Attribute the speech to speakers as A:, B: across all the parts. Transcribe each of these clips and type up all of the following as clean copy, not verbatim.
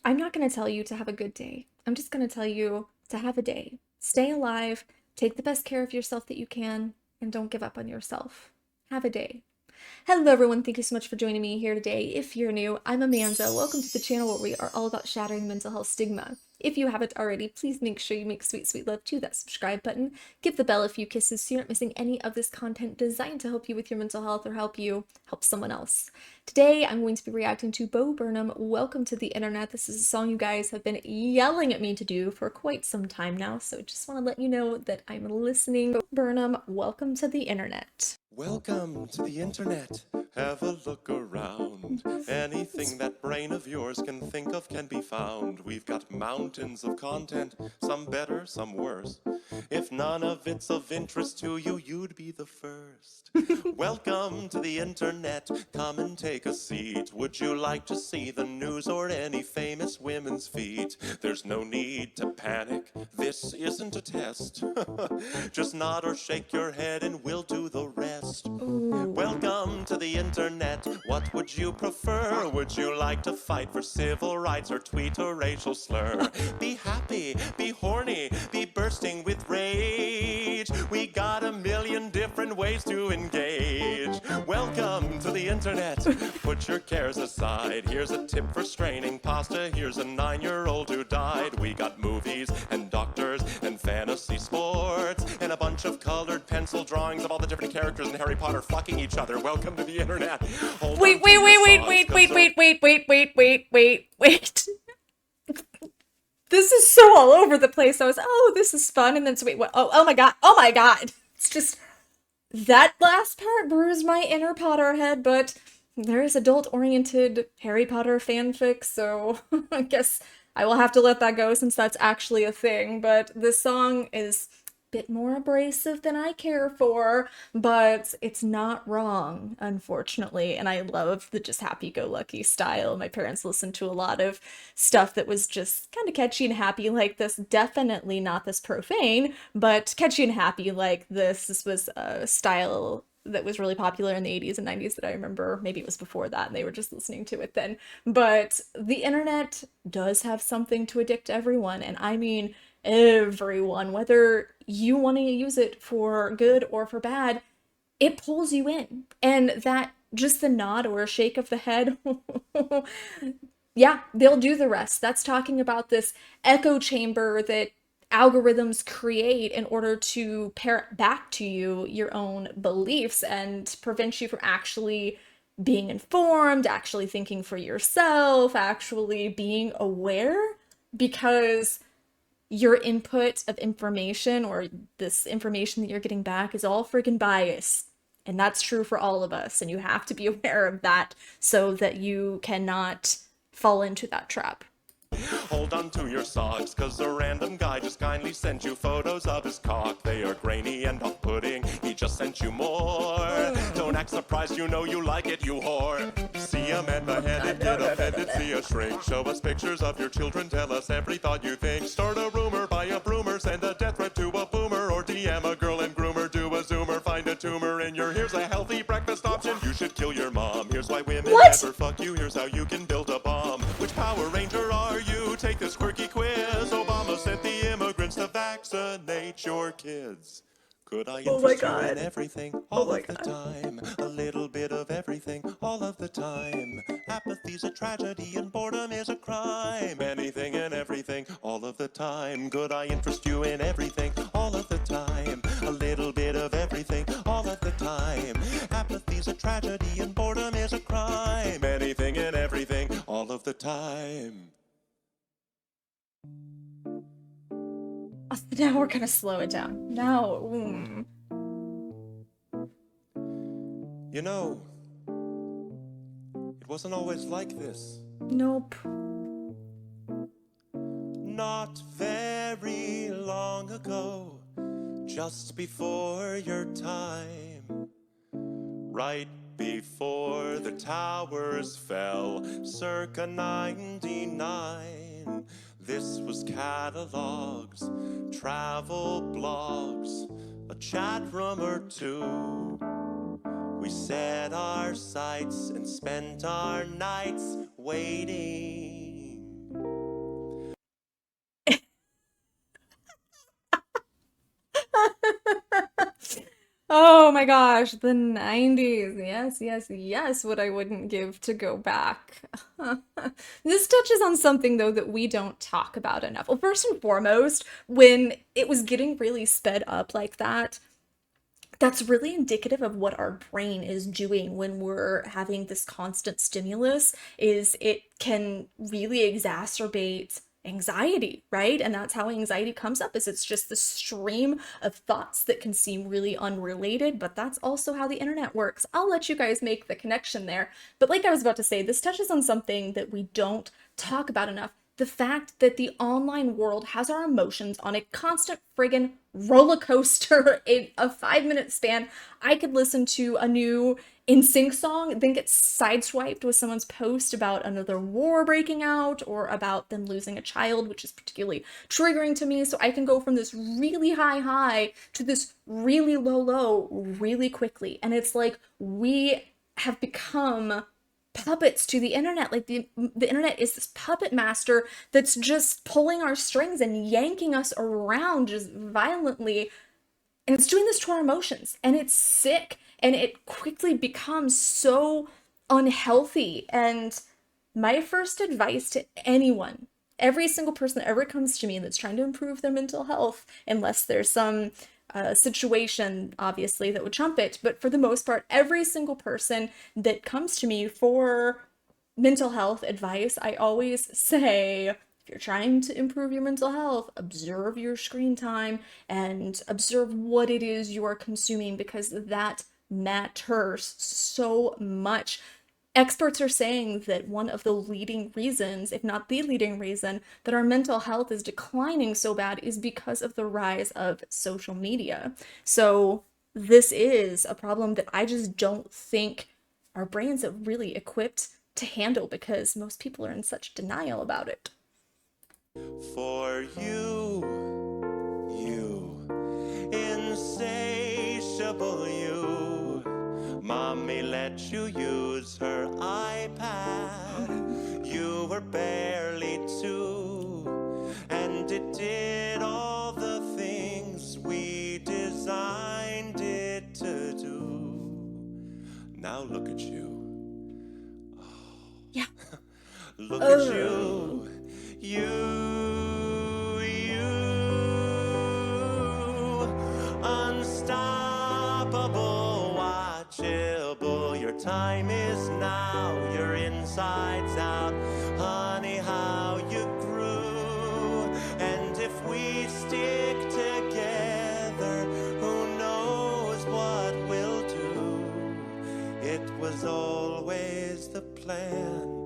A: I'm not going to tell you to have a good day. I'm just going to tell you to have a day. Stay alive, take the best care of yourself that you can, and don't give up on yourself. Have a day. Hello, everyone. Thank you so much for joining me here today. If you're new, I'm Amanda. Welcome to the channel where we are all about shattering mental health stigma. If you haven't already, please make sure you make sweet, sweet love to that subscribe button. Give the bell a few kisses so you aren't missing any of this content designed to help you with your mental health or help you help someone else. Today, I'm going to be reacting to Bo Burnham, Welcome to the Internet. This is a song you guys have been yelling at me to do for quite some time now, so just want to let you know that I'm listening. Bo Burnham, Welcome to the Internet.
B: Welcome to the internet. Have a look around. Anything that brain of yours can think of can be found. We've got mountains of content, some better, some worse. If none of it's of interest to you, you'd be the first. Welcome to the internet. Come and take a seat. Would you like to see the news or any famous women's feet? There's no need to panic. This isn't a test. Just nod or shake your head and we'll do the rest.
A: Ooh.
B: Welcome to the internet. What would you prefer? Would you like to fight for civil rights or tweet a racial slur? Be happy, be horny, be bursting with rage. We got a million different ways to engage. Welcome to the internet. Put your cares aside. Here's a tip for straining pasta. Here's a 9-year-old who died. We got movies and doctors and fantasy sports and a bunch of colored pencil drawings of all the different characters in Harry Potter fucking each other. Welcome to the internet. Hold on
A: Wait,
B: to
A: wait,
B: your
A: wait, wait,
B: socks,
A: wait,
B: 'cause
A: wait,
B: they're-
A: wait, wait, wait, wait, wait, wait, wait. This is so all over the place. I was, oh, this is fun, and then so wait, what? Oh my god, oh my god. It's just that last part bruised my inner Potterhead, but there is adult-oriented Harry Potter fanfic, so I guess I will have to let that go since that's actually a thing. But this song is bit more abrasive than I care for, but it's not wrong, unfortunately. And I love the just happy-go-lucky style. My parents listened to a lot of stuff that was just kind of catchy and happy like this. Definitely not this profane, but catchy and happy like this. This was a style that was really popular in the 80s and 90s that I remember. Maybe it was before that and they were just listening to it then. But the internet does have something to addict everyone, and I mean everyone, whether you want to use it for good or for bad, it pulls you in. And that just the nod or a shake of the head, yeah, they'll do the rest. That's talking about this echo chamber that algorithms create in order to parrot back to you your own beliefs and prevent you from actually being informed, actually thinking for yourself, actually being aware, because your input of information or this information that you're getting back is all freaking biased. And that's true for all of us. And you have to be aware of that so that you cannot fall into that trap.
B: Hold on to your socks, cause a random guy just kindly sent you photos of his cock. They are grainy and off-putting, he just sent you more. Don't act surprised, you know you like it, you whore. See a man beheaded, get offended, see a shrink. Show us pictures of your children, tell us every thought you think. Start a rumor, buy a broomer, send a death threat to a boomer, or DM a girl and groomer, do a zoomer, find a tumor in your. Here's a healthy breakfast option, you should kill your mom. Here's why women never fuck you, here's how you can build a bomb. Which Power Ranger are you? Take this quirky quiz. Obama sent the immigrants to vaccinate your kids. Could I
A: Oh my
B: interest you in
A: God.
B: everything,
A: Oh
B: all
A: my
B: of the
A: God.
B: time? A little bit of everything, all of the time. Apathy's a tragedy and boredom is a crime. Anything and everything, all of the time. Could I interest you in everything, all of the time? A little bit of everything, all of the time. Apathy's a tragedy and boredom is a crime. Anything and everything, all of the time.
A: Now we're gonna slow it down. Now,
B: You know, it wasn't always like this.
A: nope.
B: Not very long ago, just before your time, right before the towers fell, circa 99. This was catalogs, travel blogs, a chat room or two. We set our sights and spent our nights waiting
A: my gosh, the 90s. Yes, yes, yes, what I wouldn't give to go back. This touches on something, though, that we don't talk about enough. Well, first and foremost, when it was getting really sped up like that, that's really indicative of what our brain is doing when we're having this constant stimulus, is it can really exacerbate anxiety, right? And that's how anxiety comes up, is it's just the stream of thoughts that can seem really unrelated, but that's also how the internet works. I'll let you guys make the connection there. But like I was about to say, this touches on something that we don't talk about enough, the fact that the online world has our emotions on a constant friggin' roller coaster in a 5 minute span. I could listen to a new NSYNC song, then get sideswiped with someone's post about another war breaking out or about them losing a child, which is particularly triggering to me. So I can go from this really high to this really low really quickly. And it's like we have become puppets to the internet. Like the internet is this puppet master that's just pulling our strings and yanking us around just violently, and it's doing this to our emotions, and it's sick, and it quickly becomes so unhealthy. And my first advice to anyone, every single person that ever comes to me that's trying to improve their mental health, unless there's some situation, obviously, that would trump it, but for the most part, every single person that comes to me for mental health advice, I always say, if you're trying to improve your mental health, observe your screen time and observe what it is you are consuming, because that matters so much. Experts are saying that one of the leading reasons, if not the leading reason, that our mental health is declining so bad is because of the rise of social media. So this is a problem that I just don't think our brains are really equipped to handle, because most people are in such denial about it.
B: For you, insatiable you. Mommy let you use her iPad. You were barely two, and it did all the things we designed it to do. Now look at you.
A: Yeah.
B: Look at you. You, unstoppable, watchable. Your time is now, your insides out. Honey, how you grew. And if we stick together, who knows what we'll do. It was always the plan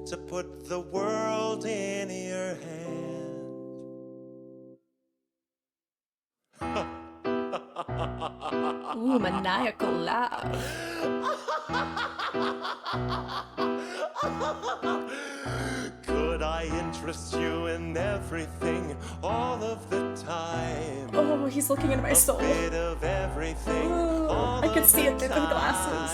B: to put the world in your hand.
A: Ooh, maniacal laugh.
B: Could I interest you in everything all of the time?
A: Oh, he's looking into my soul.
B: A bit of everything.
A: Oh, I could see it through the glasses.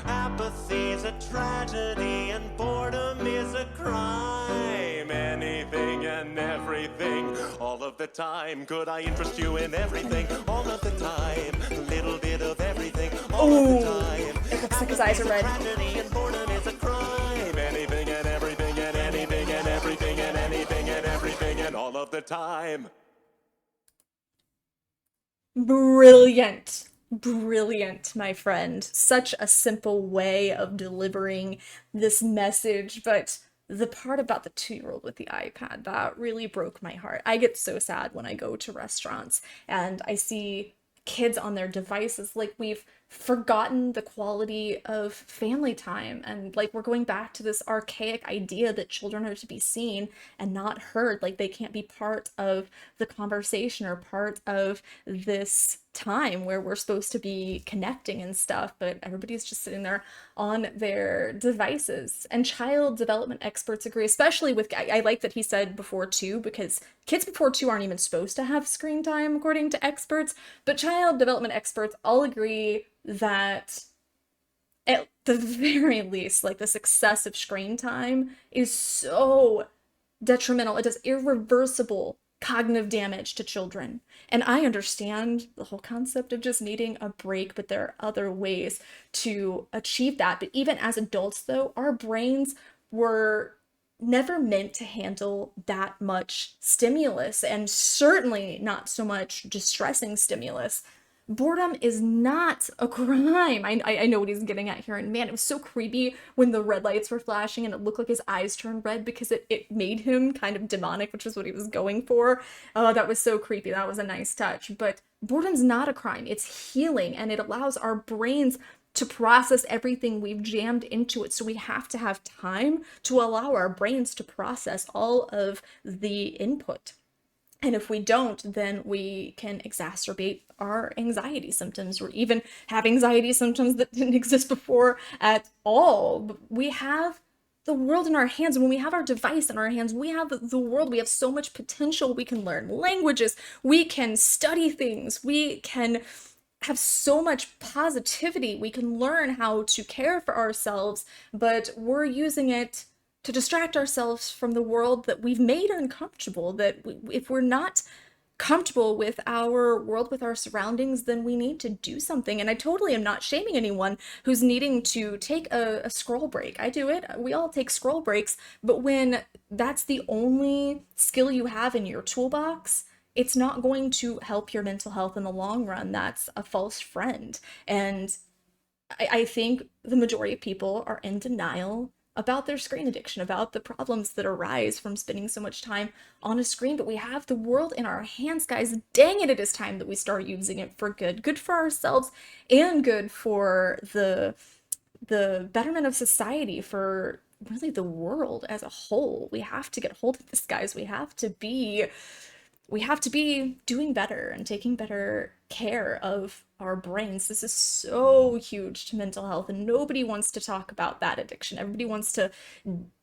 B: Apathy's a tragedy and boredom is a crime. Anything and everything all of the time. Could I interest you in everything all of the time? A little bit of everything all of the time.
A: It looks like his eyes are red.
B: Tragedy and boredom is a crime. Anything and everything and anything and everything and anything and everything and all of the time.
A: Brilliant. Brilliant, my friend. Such a simple way of delivering this message, but the part about the 2-year-old with the iPad, that really broke my heart. I get so sad when I go to restaurants and I see kids on their devices. Like, we've forgotten the quality of family time, and like we're going back to this archaic idea that children are to be seen and not heard. Like, they can't be part of the conversation or part of this time where we're supposed to be connecting and stuff, but everybody's just sitting there on their devices. And child development experts agree, especially with, I like that he said before 2, because kids before 2 aren't even supposed to have screen time according to experts, but child development experts all agree that at the very least, like, this excessive screen time is so detrimental. It does irreversible cognitive damage to children. And I understand the whole concept of just needing a break, but there are other ways to achieve that. But even as adults, though, our brains were never meant to handle that much stimulus, and certainly not so much distressing stimulus. Boredom is not a crime. I know what he's getting at here. And man, it was so creepy when the red lights were flashing and it looked like his eyes turned red because it made him kind of demonic, which is what he was going for. Oh, that was so creepy. That was a nice touch. But boredom's not a crime. It's healing, and it allows our brains to process everything we've jammed into it. So we have to have time to allow our brains to process all of the input. And if we don't, then we can exacerbate our anxiety symptoms, or even have anxiety symptoms that didn't exist before at all. We have the world in our hands. And when we have our device in our hands, we have the world. We have so much potential. We can learn languages. We can study things. We can have so much positivity. We can learn how to care for ourselves, but we're using it to distract ourselves from the world that we've made uncomfortable. That if we're not comfortable with our world, with our surroundings, then we need to do something. And I totally am not shaming anyone who's needing to take a scroll break. I do it. We all take scroll breaks. But when that's the only skill you have in your toolbox, it's not going to help your mental health in the long run. That's a false friend. And I think the majority of people are in denial about their screen addiction, about the problems that arise from spending so much time on a screen. But we have the world in our hands, guys. Dang it, it is time that we start using it for good. Good for ourselves and good for the betterment of society, for really the world as a whole. We have to get hold of this, guys. We have to be doing better and taking better care of our brains. This is so huge to mental health, and nobody wants to talk about that addiction. Everybody wants to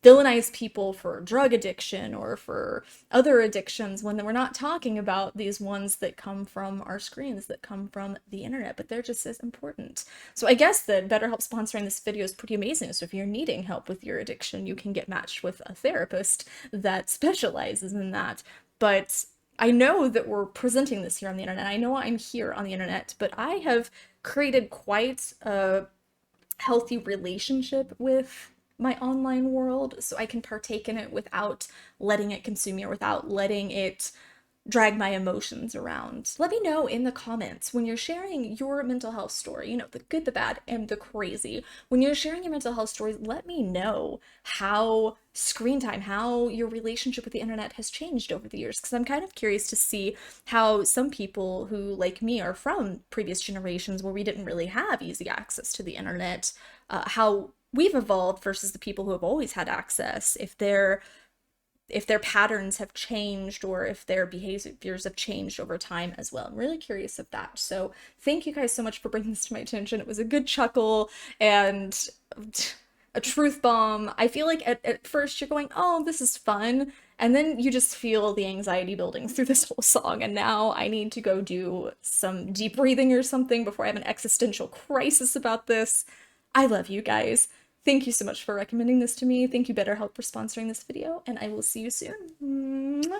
A: villainize people for drug addiction or for other addictions when we're not talking about these ones that come from our screens, that come from the internet, but they're just as important. So I guess that BetterHelp sponsoring this video is pretty amazing. So if you're needing help with your addiction, you can get matched with a therapist that specializes in that. But I know that we're presenting this here on the internet. I know I'm here on the internet, but I have created quite a healthy relationship with my online world, so I can partake in it without letting it consume me, or without letting it drag my emotions around. Let me know in the comments when you're sharing your mental health story, you know, the good, the bad, and the crazy. When you're sharing your mental health stories, let me know how screen time, how your relationship with the internet has changed over the years, because I'm kind of curious to see how some people who, like me, are from previous generations where we didn't really have easy access to the internet, how we've evolved versus the people who have always had access, if their patterns have changed, or if their behaviors have changed over time as well. I'm really curious of that. So thank you guys so much for bringing this to my attention. It was a good chuckle and a truth bomb. I feel like at first you're going, oh, this is fun. And then you just feel the anxiety building through this whole song. And now I need to go do some deep breathing or something before I have an existential crisis about this. I love you guys. Thank you so much for recommending this to me. Thank you, BetterHelp, for sponsoring this video, and I will see you soon. Mwah.